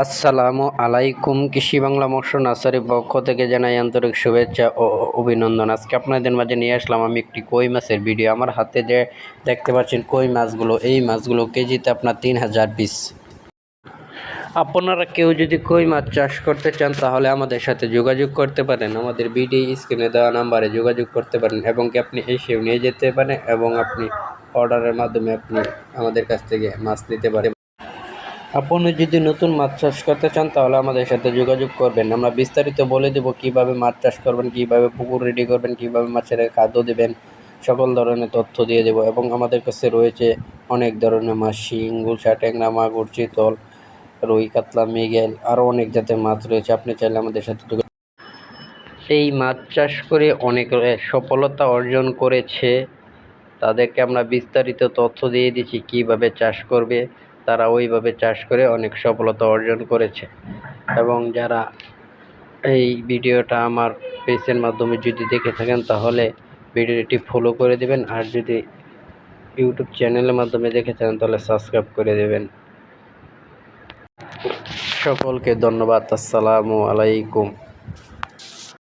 আসসালামু আলাইকুম। কৃষি বাংলা মৎস্য নার্সারির পক্ষ থেকে জানাই আন্তরিক শুভেচ্ছা ও অভিনন্দন। আজকে আপনাদের মাঝে নিয়ে আসলাম আমি একটি কই মাছের ভিডিও। আমার হাতে যে দেখতে পাচ্ছেন কই মাছগুলো, এই মাছগুলো কেজিতে আপনার 3000 পিস। আপনারা কেউ যদি কই মাছ চাষ করতে চান তাহলে আমাদের সাথে যোগাযোগ করতে পারেন। আমাদের ভিডিও স্ক্রিনে দেওয়া নাম্বারে যোগাযোগ করতে পারেন এবং কি আপনি এসেও নিয়ে যেতে পারেন এবং আপনি অর্ডারের মাধ্যমে আপনি আমাদের কাছ থেকে মাছ নিতে পারেন। আপনি যদি নতুন মাছ চাষ করতে চান তাহলে আমাদের সাথে যোগাযোগ করবেন। আমরা বিস্তারিত বলে দেব কিভাবে মাছ চাষ করবেন, কিভাবে পুকুর রেডি করবেন, কিভাবে মাছের খাদ্য দেবেন, সকল ধরনের তথ্য দিয়ে দেব। এবং আমাদের কাছে রয়েছে অনেক ধরনের মাছ, শিং, গুলশা, ট্যাংরা, মাগুর, চিতল, রুই, কাতলা, মৃগেল, আরও অনেক জাতের মাছ রয়েছে। আপনি চাইলে আমাদের সাথে এই মাছ চাষ করে অনেক সফলতা অর্জন করেছে, তাদেরকে আমরা বিস্তারিত তথ্য দিয়ে দিচ্ছি কিভাবে চাষ করবে। তারা ওইভাবে চাষ করে অনেক সফলতা অর্জন করেছে। এবং যারা এই ভিডিওটা আমার পেজের মাধ্যমে যদি দেখে থাকেন তাহলে ভিডিওটি ফলো করে দেবেন, আর যদি ইউটিউব চ্যানেলের মাধ্যমে দেখে থাকেন তাহলে সাবস্ক্রাইব করে দেবেন। সকলকে ধন্যবাদ। আসসালামু আলাইকুম।